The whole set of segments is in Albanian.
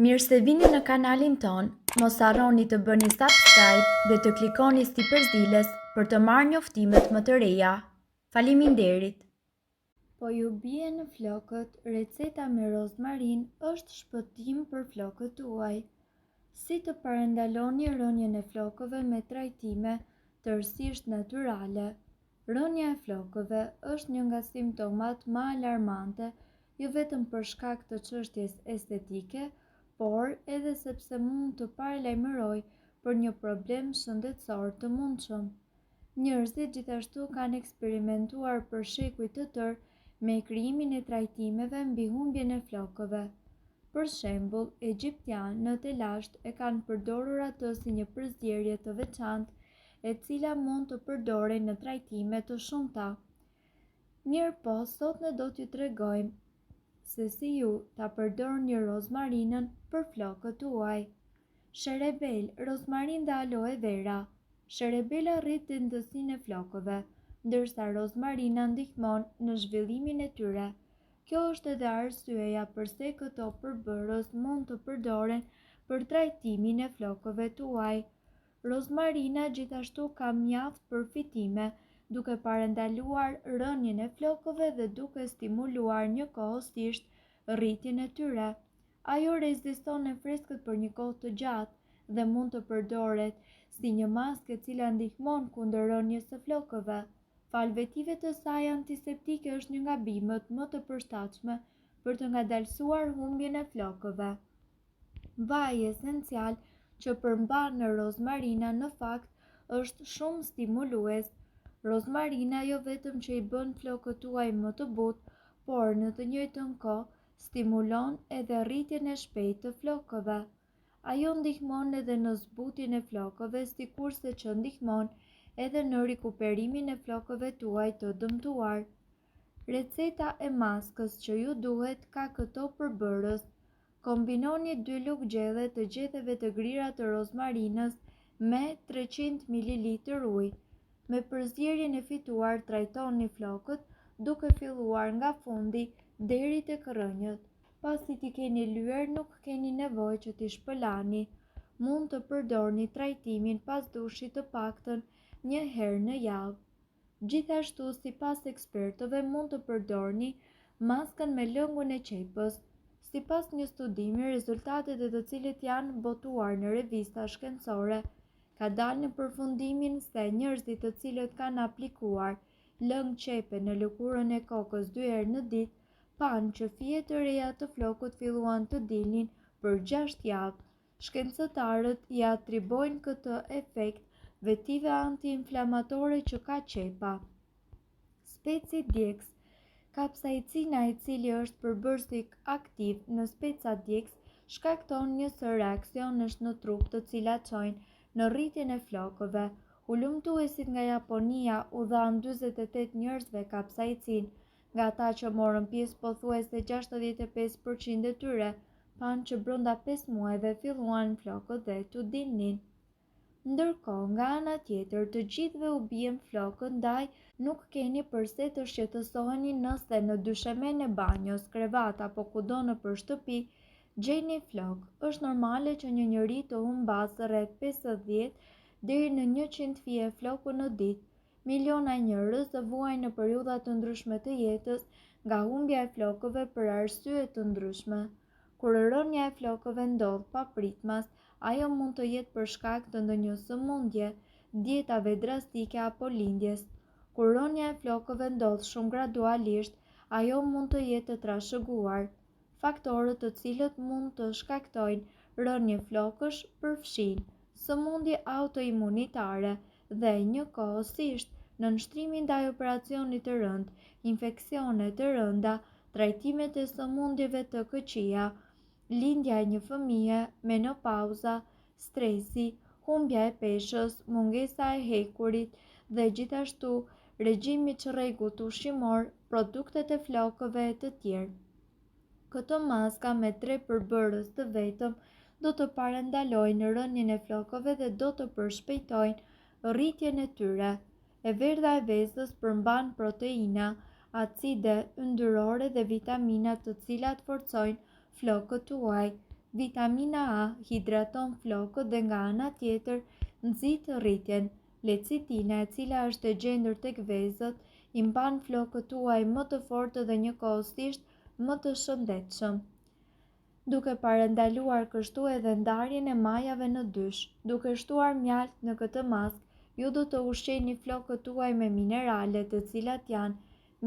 Mirë se vini në kanalin ton, mos harroni të bëni subscribe dhe të klikoni si përzdiles për të marrë njoftimet më të reja. Faleminderit! Po ju bie në flokët, receta me rozmarin është shpëtim për flokët tuaj. Si të parandaloni rënjen e flokëve me trajtime tërësisht natyrale? Rënja e flokëve është një nga simptomat më alarmante, jo vetëm për shkak të çështjes estetike, por edhe sepse mund të paralajmëroj për një problem shëndetësor të mundshëm. Njerëzit gjithashtu kanë eksperimentuar për shekuj të tërë me krijimin e trajtimeve mbi humbjen e flokëve. Për shembull, egjiptianët e lashtë e kanë përdorur atë si një përzierje të veçantë, e cila mund të përdorej në trajtime të shumta. Mirëpo, sot ne do t'ju tregojmë se si ju ta përdorni rozmarinën për flokët tuaj. Sherebel, rozmarin dhe aloe vera. Sherebela rrit dëndësinë e flokëve, ndërsa rozmarina ndihmon në zhvillimin e tyre. Kjo është edhe arsyeja pse këto përbërës mund të përdoren për trajtimin e flokëve tuaj. Rozmarina gjithashtu ka mjaft përfitime, duke parandaluar rënjen e flokëve dhe duke stimuluar njëkohësisht rritjen e tyre. Ajo reziston në freskët për një kohë të gjatë dhe mund të përdoret si një maskë e cila ndihmon kundër rënjes së flokëve. Falvetive të saj antiseptike është një nga bimët më të përshtatshme për të ngadalësuar humbjen e flokëve. Vaji esencial që përmban në rozmarina në fakt është shumë stimulues. Rozmarina jo vetëm që i bën flokët tuaj më të butë, por në të njëjtën kohë stimulon edhe rritjen e shpejtë të flokëve. Ajo ndihmon edhe në zbutjen e flokëve, sikurse që ndihmon edhe në rikuperimin e flokëve tuaj të dëmtuar. Receta e maskës që ju duhet ka këto përbërës. Kombinoni 2 lugë gjelle të gjethteve të grira të rozmarinës me 300 ml ujë. Me përzierjen e fituar trajtoni flokët duke filluar nga fundi deri tek rrënjët. Pasi t'i keni lyer, nuk keni nevojë që t'i shpëlani. Mund të përdorni trajtimin pas dushit të paktën një herë në javë. Gjithashtu, sipas ekspertëve, mund të përdorni maskën me lëngun e qepës. Sipas një studimi, rezultatet e të cilit janë botuar në revista shkencore, ka dalë në përfundimin se njerëzit të cilët kanë aplikuar lëng qepe në lëkurën e kokës 2 herë në ditë, panë që fije të reja të flokut filluan të dilnin për 6 javë. Shkencëtarët i atribuojnë këtë efekt vetive antiinflamatore që ka qepa. Speci djegës. Kapsaicina, i cili është përbërësi aktiv në speca djegës, shkakton një sër reaksionesh në trup të cilat çojnë në rritjen e flokëve. Ulëmtuesit nga Japonia u dhanë 48 njerëzve kapsaicin. Nga ata që morën pjesë pothuajse 65% e tyre panë që brenda 5 muajve filluan flokët dhe t'u dilnin. Ndërkohë, nga ana tjetër, të gjithëve u bien flokët, ndaj nuk keni përse të shqetësoheni nëse në dyshemen e banjos, krevat apo kudo nëpër shtëpi gjeni flok. Është normale që një njeri të humbasë rreth 50 deri në 100 fije floku në ditë. Miliona njerëz të vuajnë në periudha të ndryshme të jetës nga humbja e flokëve për arsye të ndryshme. Kur rënja e flokëve ndodh papritmas, ajo mund të jetë për shkak të ndonjë sëmundje, dietave drastike apo lindjes. Kur rënja e flokëve ndodh shumë gradualisht, ajo mund të jetë e trashëguar. Faktorët të cilët mund të shkaktojnë rënje flokësh përfshijnë sëmundje autoimunitare dhe njëkohësisht nënshtrimin ndaj operacionit të rënd, infeksione të rënda, trajtimet e sëmundjeve të këqija, lindja e një fëmije, menopauza, stresi, humbja e peshës, mungesa e hekurit dhe gjithashtu regjimi çrregut ushqimor, produktet e flokëve e të tjerë. Këto maska me 3 përbërës të vetëm do të parandalojnë rënjen e flokëve dhe do të përshpejtojnë rritjen e tyre. E verdha e vezës përmban proteina, acide yndyrore dhe vitamina të cilat forcojnë flokët tuaj. Vitamina A hidraton flokët dhe nga ana tjetër nxit rritjen. Lecitina, e cila është e gjendur tek vezët, I mban flokët tuaj më të fortë dhe njëkohësisht më të shëndetshëm, duke parandaluar kështu edhe ndarjen e majave në dysh. Duke shtuar mjalt në këtë maskë, ju do të ushqeni flokët tuaj me minerale të cilat janë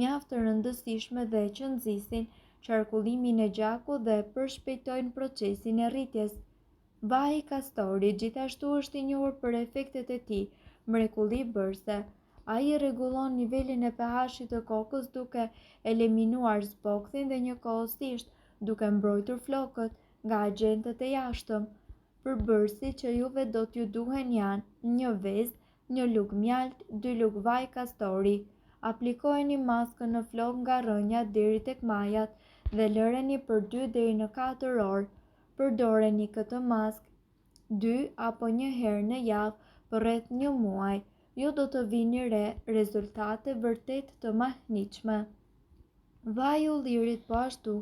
mjaft të rëndësishme dhe që nxisin qarkullimin e gjakut dhe përshpejtojnë procesin e rritjes. Vaji kastori gjithashtu është I njohur për efektet e tij mrekulluese. Ai rregullon nivelin e pH-it të kokës duke eliminuar zbokthin dhe njëkohësisht duke mbrojtur flokët nga agentët e jashtëm. Përbërësit që juve do t'ju duhen janë një vezë, një lugë mjalt, 2 lugë vaj kastori. Aplikojeni maskën në flokë nga rrënjat deri tek majat dhe lëreni për 2 deri në 4 orë. Përdoreni këtë maskë 2 apo 1 herë në javë për rreth 1 muaj. Ju do të vini re rezultate vërtet të mahnitshme. Vaji I ullirit po ashtu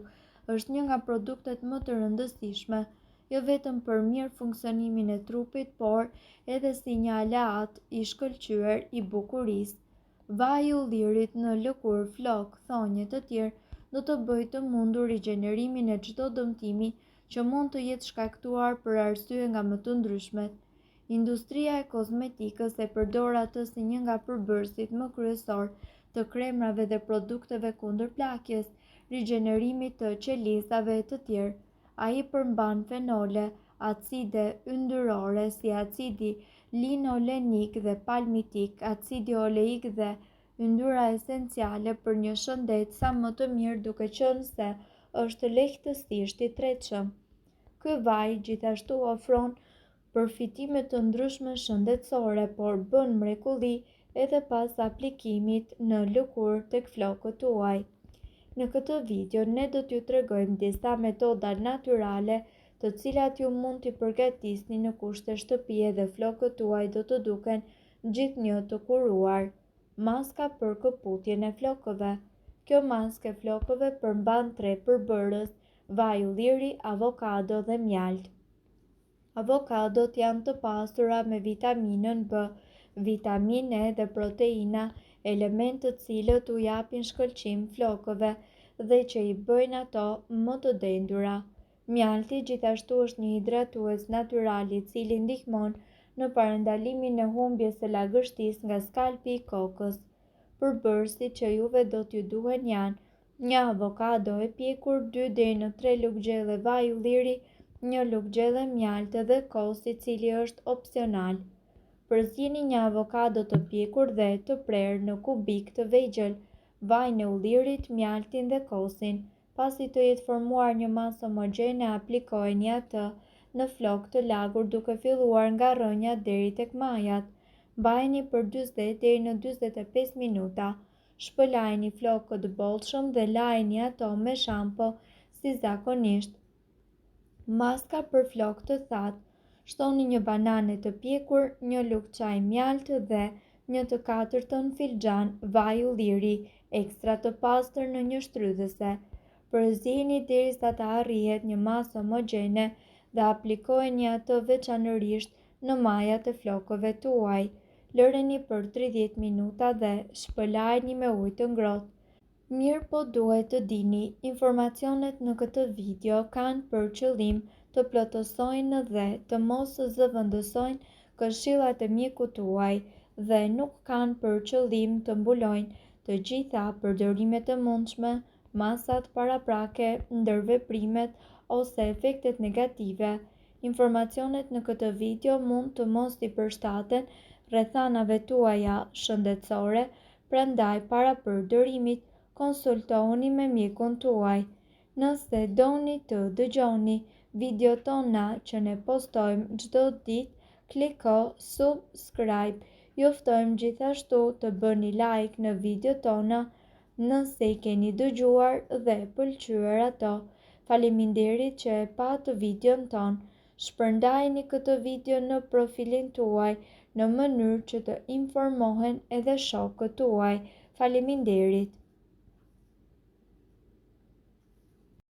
është një nga produktet më të rëndësishme, jo vetëm për mirë funksionimin e trupit, por edhe si një aleat I shkëlqyer I bukurisë. Vaji I ullirit në lëkurë, flokë, thonje të tjerë do të bëjë të mundur rigjenerimin e çdo dëmtimi që mund të jetë shkaktuar për arsye nga më të ndryshmet. Industria e kozmetikës e përdor atë si një nga përbërësit më kryesor të kremrave dhe produkteve kundër plakjes, rigjenerimit të qelizave e të tjerë. Ai përmban fenole, acide yndyrore si acidi linolenik dhe palmitik, acidi oleik dhe yndyra esenciale për një shëndet sa më të mirë, duke qenë se është lehtësisht I tretshëm. Ky vaj gjithashtu ofron përfitime të ndryshme shëndetësore, por bën mrekulli edhe pas aplikimit në lëkurë tek flokët tuaj. Në këtë video ne do t'ju tregojmë disa metoda natyrale të cilat ju mund t'i përgatisni në kushte shtëpie dhe flokët tuaj do të duken gjithnjë të kuruar. Maska për këputjen e flokëve. Kjo maskë e flokëve përmban 3 përbërës: vaj ulliri, avokado dhe mjalt. Avokadot janë të pasura me vitaminën B, vitaminë E dhe proteina, elementë të cilët u japin shkëlqim flokëve dhe që I bëjnë ato më të dendura. Mjalti gjithashtu është një hidratues natyral I cili ndihmon në parandalimin e humbjes së lagështisë nga skalpi I kokës. Përbërësit që juve do t'ju duhen janë një avokado e pjekur, 2 deri në 3 lugë gjelle vaj ulliri, 1 lugë gjelle mjalt dhe kosi I cili është opsional. Përzieni një avokado të pjekur dhe të prerë në kubik të vegjël, vajin e ullirit, mjaltin dhe kosin. Pasi të jetë formuar një masë homogjene, aplikojeni atë në flokë të lagur duke filluar nga rrënjat deri tek majat. Mbajeni për 40 deri në 45 minuta. Shpëlajini flokët bollshëm dhe lajini ato me shampo si zakonisht. Maska për flokë të thatë. Shtoni një banane të pjekur, 1 lugë çaj mjalt dhe 1/4 filxhan vaj ulliri ekstra të pastër në një shtrydhëse. Përzieni derisa të arrihet një masë homogjene dhe aplikojeni atë veçanërisht në majat e flokëve tuaj. Lëreni për 30 minuta dhe shpëlajini me ujë të ngrohtë. Mirë po duhet të dini, informacionet në këtë video kanë për qëllim të plotësojnë dhe të mos zëvendësojnë këshillat e mjekut tuaj dhe nuk kanë për qëllim të mbulojnë të gjitha përdorimet e mundshme, masat paraprake, ndërveprimet ose efektet negative. Informacionet në këtë video mund të mos I përshtaten rrethanave tuaja shëndetësore, prandaj para përdorimit konsultohuni me mjekun tuaj. Nëse doni të dëgjoni video tona që ne postojmë çdo ditë, kliko subscribe. Ju ftojmë gjithashtu të bëni like në video tona nëse I keni dëgjuar dhe pëlqyer ato. Faleminderit që e pat videon ton. Shpërndajeni këtë video në profilin tuaj në mënyrë që të informohen edhe shokët tuaj. Faleminderit.